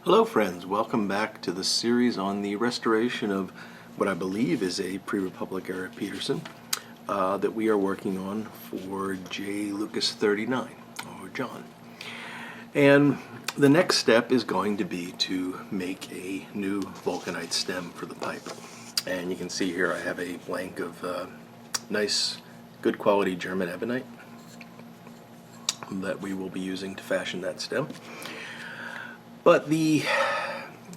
Hello friends, welcome back to the series on the restoration of what I believe is a pre-Republic era Peterson that we are working on for J. Lucas 39, or John. And the next step is going to be to make a new vulcanite stem for the pipe. And you can see here I have a blank of nice, good quality German ebonite that we will be using to fashion that stem. But the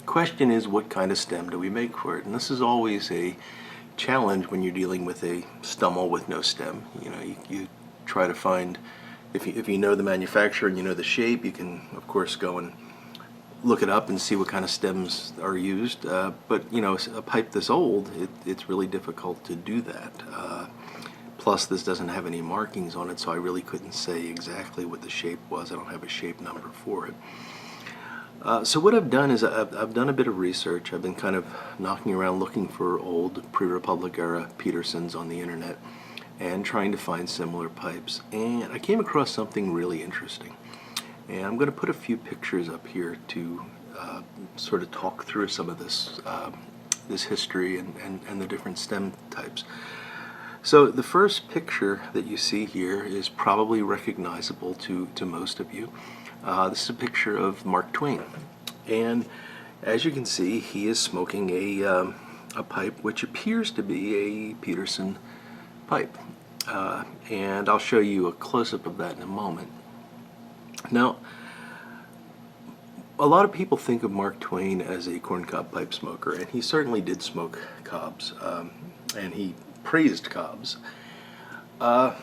question is, what kind of stem do we make for it? And this is always a challenge when you're dealing with a stummel with no stem. You try to find, if you know the manufacturer and you know the shape, you can of course go and look it up and see what kind of stems are used. But a pipe this old, it's really difficult to do that. Plus, this doesn't have any markings on it, so I really couldn't say exactly what the shape was. I don't have a shape number for it. So what I've done is I've done a bit of research. I've been kind of knocking around looking for old pre-Republic era Petersons on the internet and trying to find similar pipes. And I came across something really interesting. And I'm going to put a few pictures up here to sort of talk through some of this this history and the different stem types. So the first picture that you see here is probably recognizable to most of you. This is a picture of Mark Twain, and as you can see, he is smoking a pipe which appears to be a Peterson pipe, and I'll show you a close-up of that in a moment. Now, a lot of people think of Mark Twain as a corncob pipe smoker, and he certainly did smoke cobs, and he praised cobs. And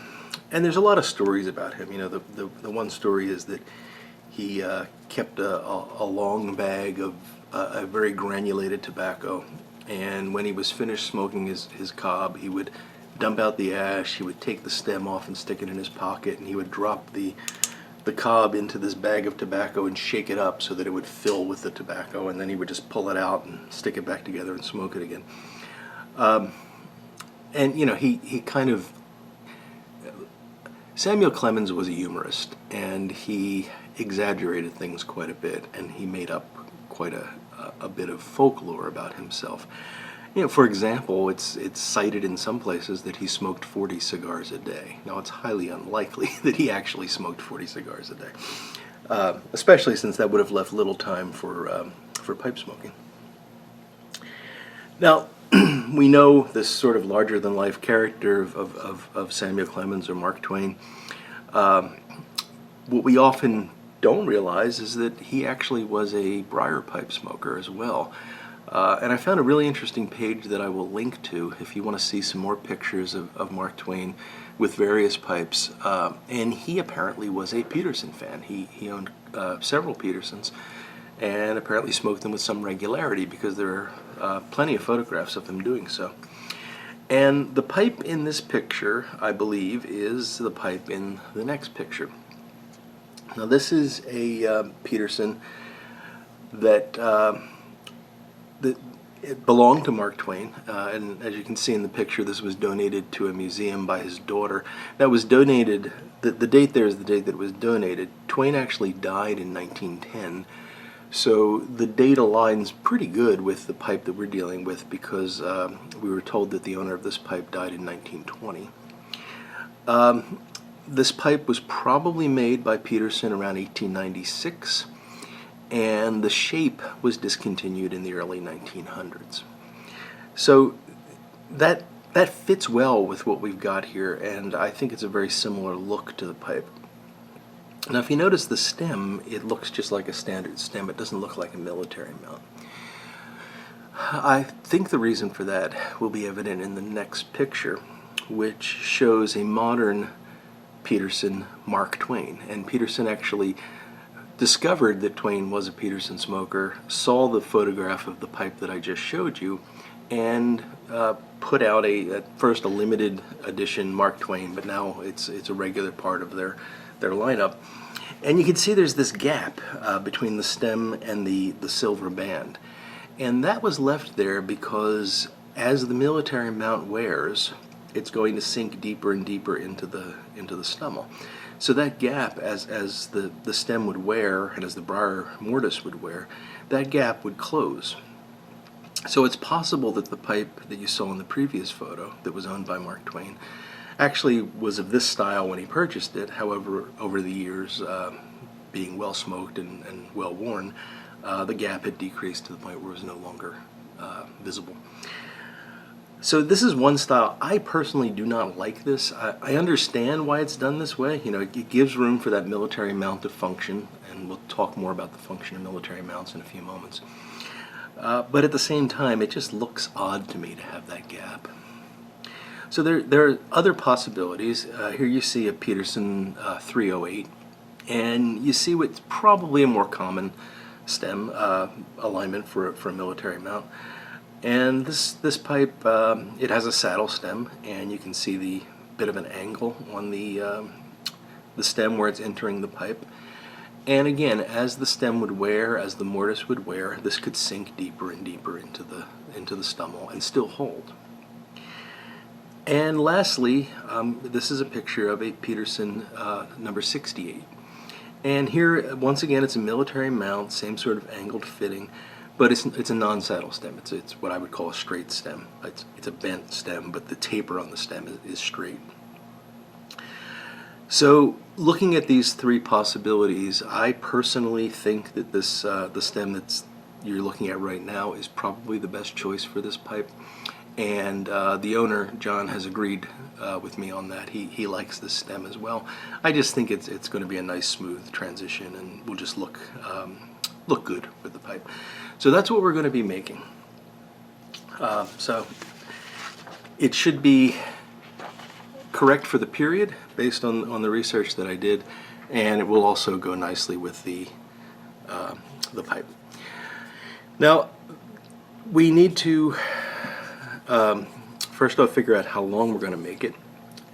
there's a lot of stories about him. The one story is that he kept a long bag of a very granulated tobacco, and when he was finished smoking his cob, he would dump out the ash, he would take the stem off and stick it in his pocket, and he would drop the cob into this bag of tobacco and shake it up so that it would fill with the tobacco, and then he would just pull it out and stick it back together and smoke it again. And he kind of, Samuel Clemens was a humorist, and he exaggerated things quite a bit, and he made up quite a bit of folklore about himself. For example, it's cited in some places that he smoked 40 cigars a day. Now, it's highly unlikely that he actually smoked 40 cigars a day, especially since that would have left little time for pipe smoking. Now, we know this sort of larger-than-life character of Samuel Clemens or Mark Twain. What we often don't realize is that he actually was a briar pipe smoker as well. And I found a really interesting page that I will link to if you want to see some more pictures of Mark Twain with various pipes. And he apparently was a Peterson fan. He owned several Petersons and apparently smoked them with some regularity, because there are plenty of photographs of him doing so. And the pipe in this picture, I believe, is the pipe in the next picture. Now, this is a Peterson that it belonged to Mark Twain, and as you can see in the picture, this was donated to a museum by his daughter. That was donated, the date there is the date that it was donated. Twain actually died in 1910, so the date aligns pretty good with the pipe that we're dealing with, because we were told that the owner of this pipe died in 1920. This pipe was probably made by Peterson around 1896, and the shape was discontinued in the early 1900s. So that fits well with what we've got here, and I think it's a very similar look to the pipe. Now, if you notice the stem, it looks just like a standard stem. It doesn't look like a military mount. I think the reason for that will be evident in the next picture, which shows a modern Peterson Mark Twain. And Peterson actually discovered that Twain was a Peterson smoker, saw the photograph of the pipe that I just showed you, and put out at first a limited edition Mark Twain, but now it's a regular part of their lineup. And you can see there's this gap between the stem and the silver band. And that was left there because as the military mount wears, it's going to sink deeper and deeper into the stummel. So that gap, as the stem would wear and as the briar mortise would wear, that gap would close. So it's possible that the pipe that you saw in the previous photo that was owned by Mark Twain actually was of this style when he purchased it. However, over the years, being well smoked and well worn, the gap had decreased to the point where it was no longer visible. So this is one style. I personally do not like this. I understand why it's done this way. You know, it gives room for that military mount to function, and we'll talk more about the function of military mounts in a few moments. But at the same time, it just looks odd to me to have that gap. So there are other possibilities. Here you see a Peterson 308, and you see what's probably a more common stem alignment for a military mount. And this pipe, it has a saddle stem, and you can see the bit of an angle on the stem where it's entering the pipe. And again, as the stem would wear, as the mortise would wear, this could sink deeper and deeper into the stummel and still hold. And lastly, this is a picture of a Peterson number 68. And here, once again, it's a military mount, same sort of angled fitting. But it's a non-saddle stem. It's what I would call a straight stem. It's a bent stem, but the taper on the stem is straight. So looking at these three possibilities, I personally think that this the stem that you're looking at right now is probably the best choice for this pipe. And the owner, John, has agreed with me on that. He likes this stem as well. I just think it's going to be a nice smooth transition and will just look good with the pipe. So that's what we're going to be making. So it should be correct for the period based on the research that I did, and it will also go nicely with the pipe. Now we need to first off figure out how long we're going to make it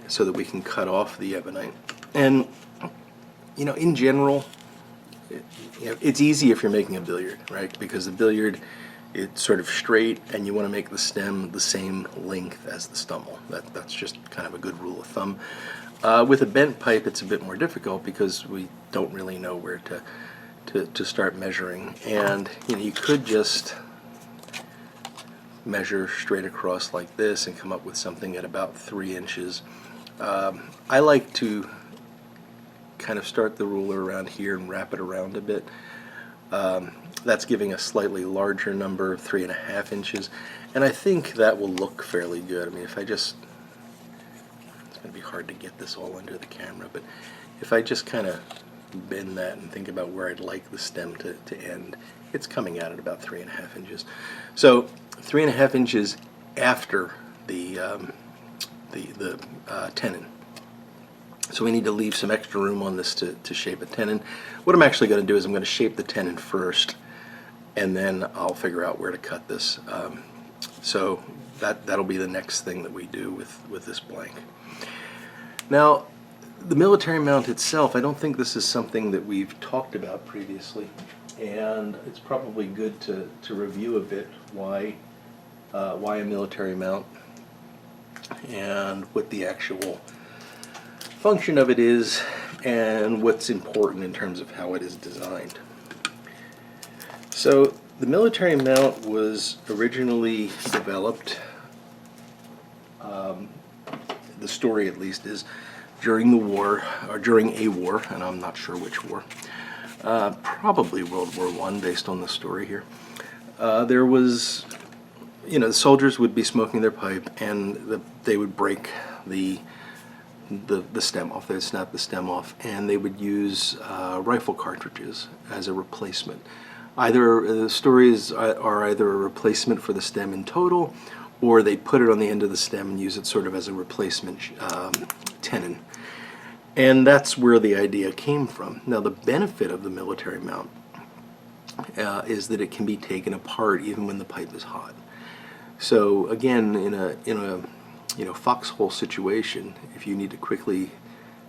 so that we can cut off the ebonite. And you know, in general, it's easy if you're making a billiard, right? Because the billiard, it's sort of straight, and you want to make the stem the same length as the stummel. That's just kind of a good rule of thumb. With a bent pipe, it's a bit more difficult because we don't really know where to start measuring. And you know, you could just measure straight across like this and come up with something at about 3 inches. I like to kind of start the ruler around here and wrap it around a bit. That's giving a slightly larger number, 3.5 inches, and I think that will look fairly good. I mean, if I just, it's going to be hard to get this all under the camera, but if I just kind of bend that and think about where I'd like the stem to end, it's coming out at about 3.5 inches. So 3.5 inches after the tenon. So we need to leave some extra room on this to shape a tenon. What I'm actually going to do is I'm going to shape the tenon first, and then I'll figure out where to cut this. So that'll be the next thing that we do with this blank. Now, the military mount itself, I don't think this is something that we've talked about previously, and it's probably good to review a bit why a military mount and what the actual function of it is and what's important in terms of how it is designed. So the military mount was originally developed, the story at least is, during the war, or during a war, and I'm not sure which war, probably World War I based on the story here. There was, you know, the soldiers would be smoking their pipe and they would break the stem off. They'd snap the stem off, and they would use rifle cartridges as a replacement. Either the stories are either a replacement for the stem in total, or they put it on the end of the stem and use it sort of as a replacement tenon. And that's where the idea came from. Now, the benefit of the military mount is that it can be taken apart even when the pipe is hot. So again, in a foxhole situation, if you need to quickly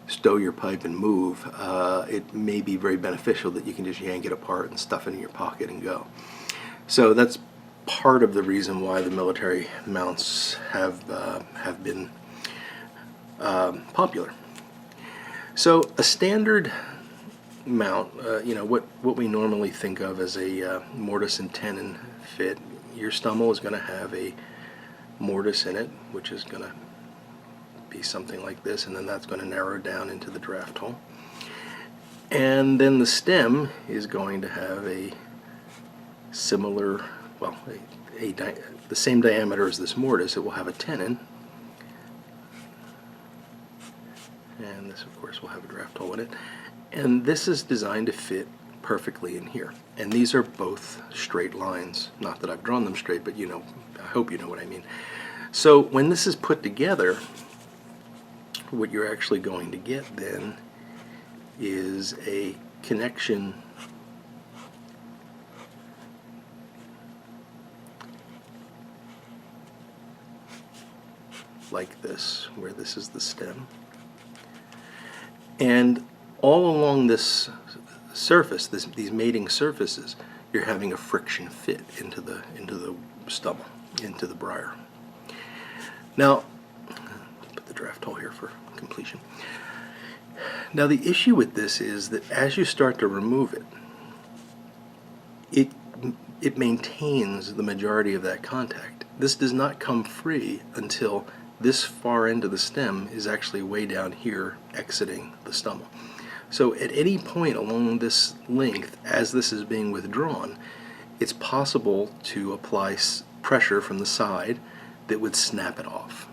stow your pipe and move, it may be very beneficial that you can just yank it apart and stuff it in your pocket and go. So that's part of the reason why the military mounts have been popular. So a standard mount, what we normally think of as a mortise and tenon fit, your stummel is going to have a mortise in it, which is going to be something like this, and then that's going to narrow down into the draft hole. And then the stem is going to have a similar, well, the same diameter as this mortise. It will have a tenon, and this of course will have a draft hole in it, and this is designed to fit perfectly in here. And these are both straight lines. Not that I've drawn them straight, but I hope you know what I mean. So when this is put together, what you're actually going to get then is a connection like this, where this is the stem. And all along this surface, these mating surfaces, you're having a friction fit into the stubble, into the briar. Now, put the draft hole here for completion. Now the issue with this is that as you start to remove it, it maintains the majority of that contact. This does not come free until this far end of the stem is actually way down here exiting the stummel. So at any point along this length, as this is being withdrawn, it's possible to apply pressure from the side that would snap it off.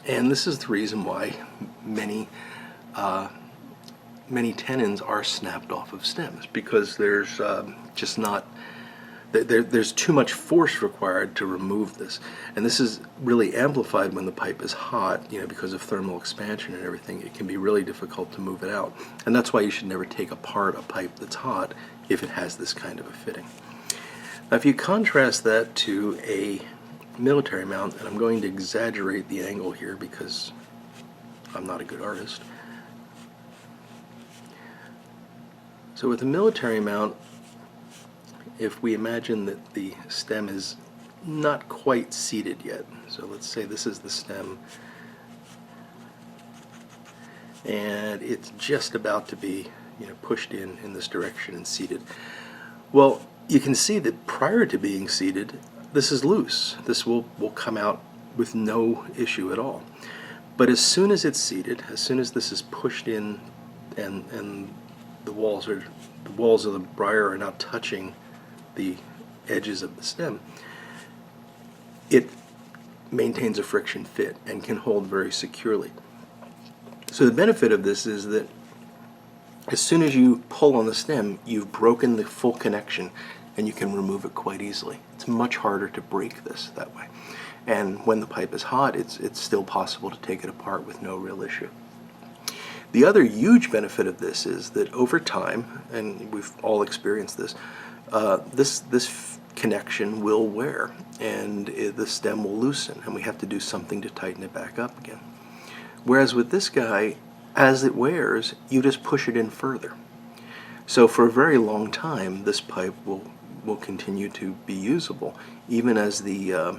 And this is the reason why many tenons are snapped off of stems, because there's just not there's too much force required to remove this. And this is really amplified when the pipe is hot, because of thermal expansion and everything. It can be really difficult to move it out. And that's why you should never take apart a pipe that's hot if it has this kind of a fitting. Now if you contrast that to a military mount, and I'm going to exaggerate the angle here because I'm not a good artist. So with a military mount, if we imagine that the stem is not quite seated yet, so let's say this is the stem and it's just about to be pushed in this direction and seated. Well, you can see that prior to being seated, this is loose. This will come out with no issue at all. But as soon as it's seated, as soon as this is pushed in and the walls of the briar are now touching the edges of the stem, it maintains a friction fit and can hold very securely. So the benefit of this is that as soon as you pull on the stem, you've broken the full connection and you can remove it quite easily. It's much harder to break this that way. And when the pipe is hot, it's still possible to take it apart with no real issue. The other huge benefit of this is that over time, and we've all experienced this, this connection will wear and the stem will loosen, and we have to do something to tighten it back up again. Whereas with this guy, as it wears, you just push it in further. So for a very long time, this pipe will continue to be usable, even as the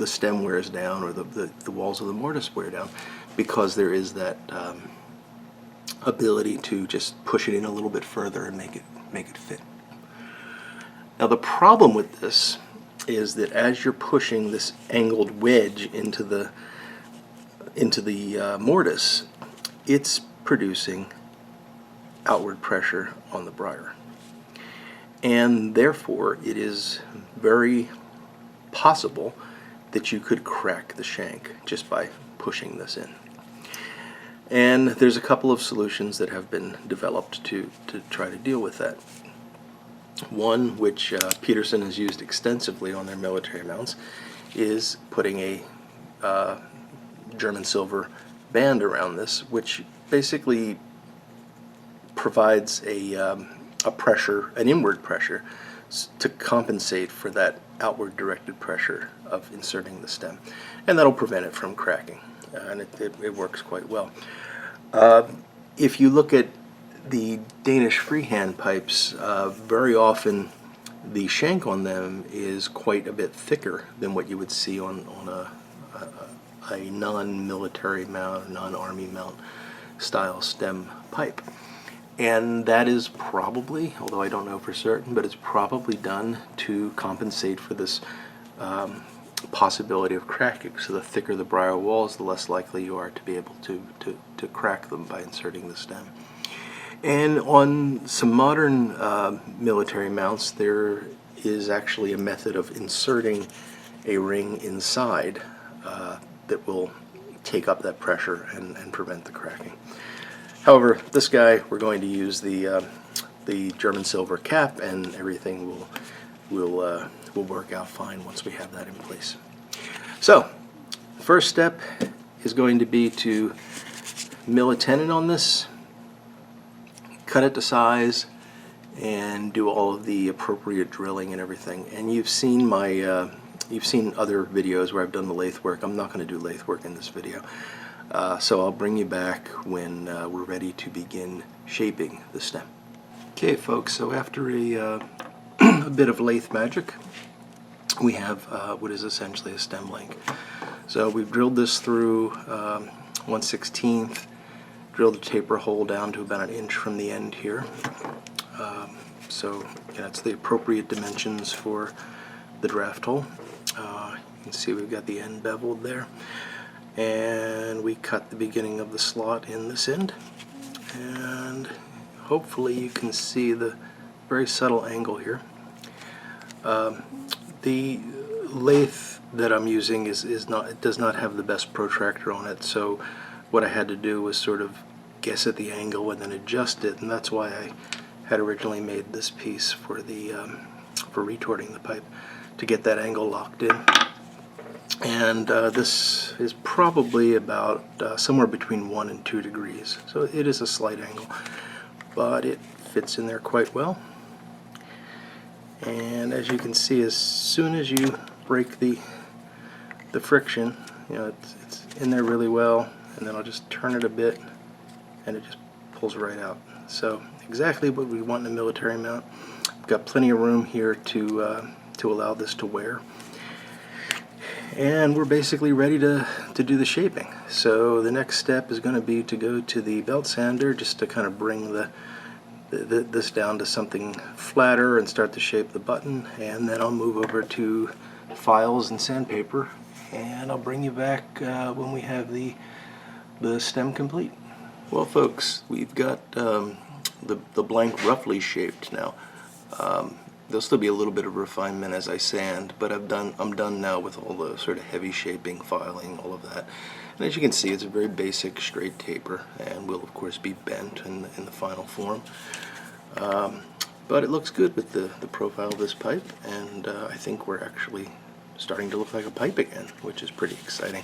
stem wears down or the walls of the mortise wear down, because there is that ability to just push it in a little bit further and make it fit. Now the problem with this is that as you're pushing this angled wedge into the mortise, it's producing outward pressure on the briar, and therefore it is very possible that you could crack the shank just by pushing this in. And there's a couple of solutions that have been developed to try to deal with that. One, which Peterson has used extensively on their military mounts, is putting a German silver band around this, which basically provides a pressure, an inward pressure, to compensate for that outward directed pressure of inserting the stem, and that'll prevent it from cracking, and it works quite well. If you look at the Danish freehand pipes, very often the shank on them is quite a bit thicker than what you would see on a non-military mount, non-army mount. style stem pipe. And that is probably, although I don't know for certain, but it's probably done to compensate for this possibility of cracking. So the thicker the briar walls, the less likely you are to be able to crack them by inserting the stem. And on some modern military mounts, there is actually a method of inserting a ring inside that will take up that pressure and prevent the cracking. However, this guy, we're going to use the German silver cap, and everything will work out fine once we have that in place. So, first step is going to be to mill a tenon on this, cut it to size, and do all of the appropriate drilling and everything. And you've seen my you've seen other videos where I've done the lathe work. I'm not going to do lathe work in this video. So I'll bring you back when we're ready to begin shaping the stem. Okay folks, so after a bit of lathe magic, we have what is essentially a stem link. So we've drilled this through 1/16, drilled the taper hole down to about 1 inch from the end here. So yeah, it's the appropriate dimensions for the draft hole. You can see we've got the end beveled there. And we cut the beginning of the slot in this end, and hopefully you can see the very subtle angle here. The lathe that I'm using does not have the best protractor on it, so what I had to do was sort of guess at the angle and then adjust it, and that's why I had originally made this piece for the for retorting the pipe, to get that angle locked in. And this is probably about somewhere between 1 and 2 degrees. So it is a slight angle, but it fits in there quite well. And as you can see, as soon as you break the friction, you know, it's in there really well, and then I'll just turn it a bit and it just pulls right out. So exactly what we want in a military mount. We've got plenty of room here to allow this to wear. And we're basically ready to do the shaping. So the next step is going to be to go to the belt sander just to kind of bring this down to something flatter and start to shape the button, and then I'll move over to files and sandpaper, and I'll bring you back when we have the stem complete. Well folks, we've got the blank roughly shaped now. There'll still be a little bit of refinement as I sand, but I'm done now with all the sort of heavy shaping, filing, all of that. And as you can see, it's a very basic straight taper, and will of course be bent in the final form. But it looks good with the profile of this pipe, and I think we're actually starting to look like a pipe again, which is pretty exciting.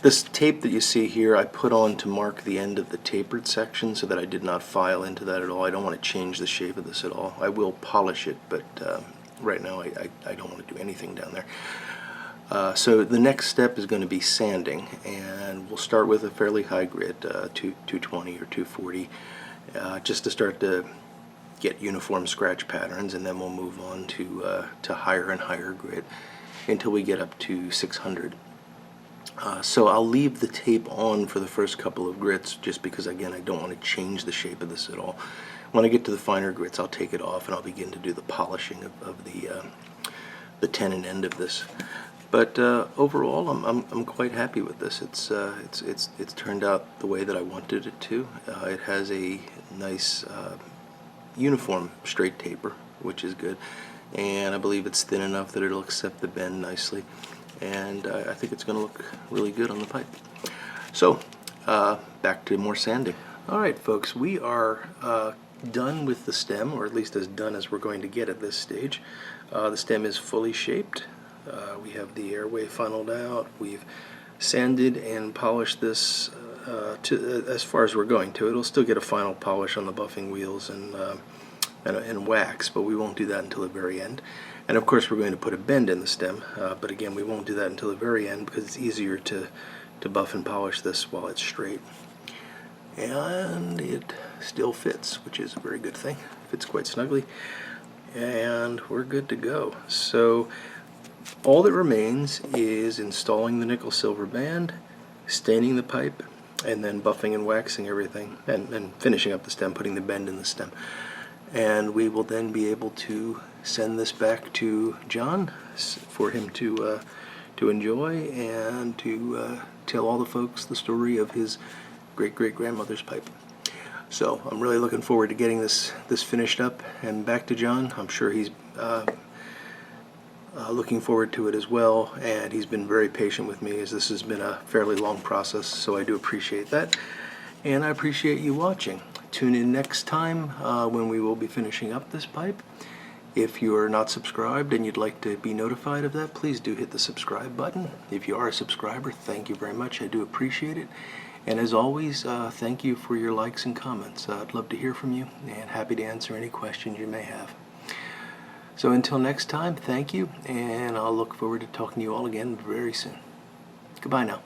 This tape that you see here I put on to mark the end of the tapered section so that I did not file into that at all. I don't want to change the shape of this at all. I will polish it, but right now I don't want to do anything down there. So the next step is going to be sanding, and we'll start with a fairly high grit, 220 or 240, just to start to get uniform scratch patterns, and then we'll move on to higher and higher grit until we get up to 600. So I'll leave the tape on for the first couple of grits, just because again I don't want to change the shape of this at all. When I get to the finer grits, I'll take it off and I'll begin to do the polishing of the tenon end of this. But overall, I'm quite happy with this. It's turned out the way that I wanted it to. It has a nice uniform straight taper, which is good, and I believe it's thin enough that it'll accept the bend nicely. And I think it's going to look really good on the pipe. So back to more sanding. Alright folks, we are done with the stem, or at least as done as we're going to get at this stage. The stem is fully shaped. We have the airway funneled out. We've sanded and polished this as far as we're going to. It'll still get a final polish on the buffing wheels and wax, but we won't do that until the very end. And of course we're going to put a bend in the stem, but again we won't do that until the very end because it's easier to buff and polish this while it's straight. And it still fits, which is a very good thing. Fits quite snugly, and we're good to go. So all that remains is installing the nickel silver band, staining the pipe, and then buffing and waxing everything, and finishing up the stem, putting the bend in the stem. And we will then be able to send this back to John for him to enjoy and to tell all the folks the story of his great-great-grandmother's pipe. So I'm really looking forward to getting this finished up and back to John. I'm sure he's looking forward to it as well, and he's been very patient with me, as this has been a fairly long process, so I do appreciate that. And I appreciate you watching. Tune in next time when we will be finishing up this pipe. If you are not subscribed and you'd like to be notified of that, please do hit the subscribe button. If you are a subscriber, thank you very much. I do appreciate it. And as always, thank you for your likes and comments. I'd love to hear from you, and happy to answer any questions you may have. So until next time, thank you, and I'll look forward to talking to you all again very soon. Goodbye now.